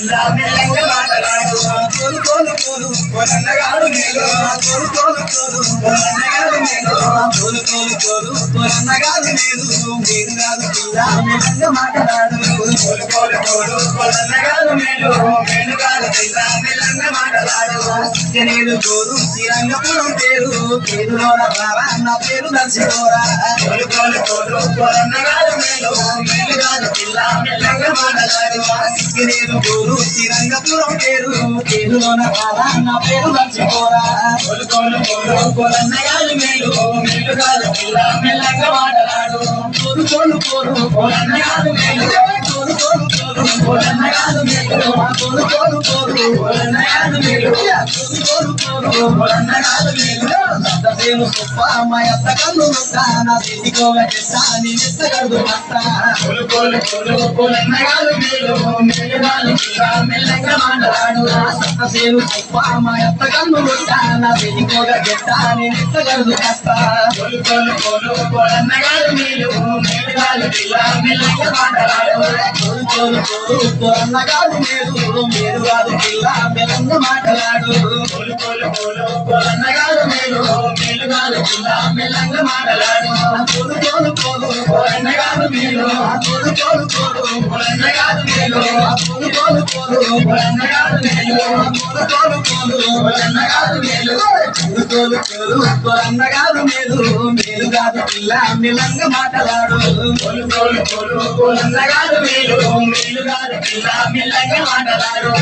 పిల్ల మెల్లంగా మాటలాడు కోలు కోలు కోలు కొలన్నగాడు మేలు కోలు కోలు కోలు కొలన్నగాడు మేలు కోలు కోలు కోలు కొలన్నగాడు మేలు మీరు కాదు పిల్ల మెల్లంగా మాటలాడు కోలు కోలు కోలు కొలన్నగాడు మేలు మేలు కాదు పిల్ల మెల్లంగా మాటలాడు నేను కోరు శ్రీరంగపురం పేరు పేరులోన బాబా నా పేరు దర్శిపోరా కోలు కోలు కోలు కొలన్నగాడు మేలు మేలు కాదు పిల్ల మెల్లంగా మాటలాడు నేను కోరు శ్రీరంగపురం పేరు పేరులోన బాబా నా పేరు దర్శిపోరా కోలు కోలు కోలు కొలన్నగాడు మేలు మేలు కాదు పిల్ల మెల్లంగా మాటలాడు కోలు కోలు కోలు కొలన్నగాడు మేలు కోలు కోలు కోలు కొలన్నగాడు మేలు కోలు కోలు కోలు కొలన్నగాడు మేలు కోలు కోలు కొలన్నగాడు మేలు సత్తసేను సొప్ప మా అత్త కన్ను నా చేతికోవ చేస్తా నీ ఎత్తగడు మస్తా కోలు కోలు కోలు కొలన్నగాడు మేలు మేలు కాదు పిల్ల మెల్లంగా మాటలాడు సత్తసేను సొప్ప మా అత్త కన్ను నా చేతికోవ చేస్తా నీ ఎత్తగడు మస్తా కోలు కోలు కోలు కొలన్నగాడు మేలు మేలు కాదు పిల్ల మెల్లంగా మాటలాడు కోలు కోలు కోలు కొలన్నగాడు మేలు మేలు కాదు పిల్ల మెల్లంగా మాటలాడు కోలు కోలు కోలు కొలన్నగాడు మేలు మేలు కాదు పిల్ల మెల్లంగా మాటలాడు కోలు కోలు కోలు కొలన్నగాడు మేలు కోలు కోలు కోలు కొలన్నగాడు మేలు కోలు కోలు కోలు కొలన్నగాడు మేలు కోలు కోలు కోలు కొలన్నగాడు మేలు కోలు కోలు కోలు కొలన్నగాడు మేలు మేలు కాదు పిల్ల మెల్లంగా మాటలాడు కోలు కోలు కోలు కొలన్నగాడు మేలు మేలు కాదు పిల్ల మెల్లంగా మాటలాడు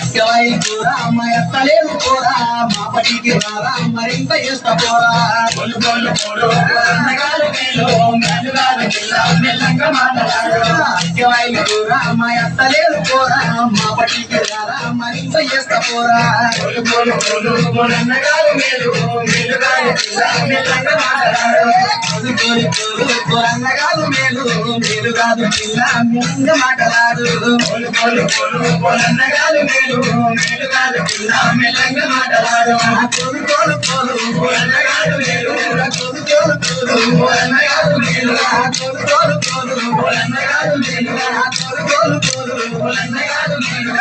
శివాయి కూరా మా ఎత్తలేదు కూరా మా పటికి రారా మరింత చేస్తా పోరా కోలు కోలు కోలు కొలన్నగాడు మేలు మేలు కాదు పిల్ల మెల్లంగా మాటలాడు శివాయి కూరా మా ఎత్తలేదు కూరా మా పటికి రారా మరింత చేస్తా పోరా కోలు కోలు కోలు కొలన్నగాడు మేలు మేలు కాదు పిల్ల మెల్లంగా మాటలాడు కోలు కోలు కోలు కొలన్నగాడు మేలు మేలు కాదు పిల్ల మెల్లంగా మాటలాడు కోలు కోలు కోలు కొలన్నగాడు మేలు మేలు కాదు పిల్ల మెల్లంగా మాటలాడు కోలు కోలు కోలు కొలన్నగాడు మేలు కోలు కోలు కోలు కొలన్నగాడు మేలు కోలు కోలు కోలు కొలన్నగాడు మేలు కోలు కోలు కోలు కొలన్నగాడు మేలు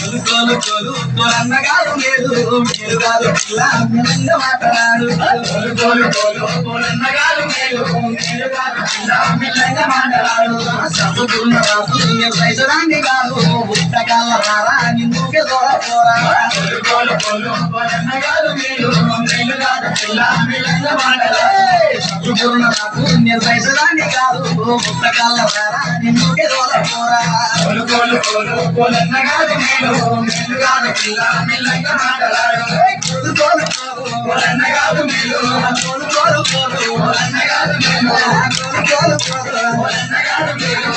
కోలు కోలు కోలు కొలన్నగాడు మేలు మేలు కాదు పిల్ల మెల్లంగా మాటలాడు కోలు కోలు కోలు కొలన్నగాడు మేలు మేలు కాదు పిల్ల మెల్లంగా మాటలాడు సబ్బున్న రాసు సైజరాన్ని కాదు పుస్తకాల రారా నిన్నుకే దూరపోరా కోలు కోలు కోలు కొలన్నగాడు మేలు మేలు కాదు పిల్ల మెల్లంగా మాటలాడు సబ్బున్న రాసు సైజరాన్ని కాదు పుస్తకాల రారా నిన్నుకే దూరపోరా కోలు కోలు కోలు కొలన్నగాడు మేలు మేలు కాదు పిల్ల మెల్లంగా మాటలాడు కోలు కోలు కోలు కొలన్నగాడు మేలు కోలు కోలు కోలు కొలన్నగాడు మేలు కోలు కోలు కోలు కొలన్నగాడు మేలు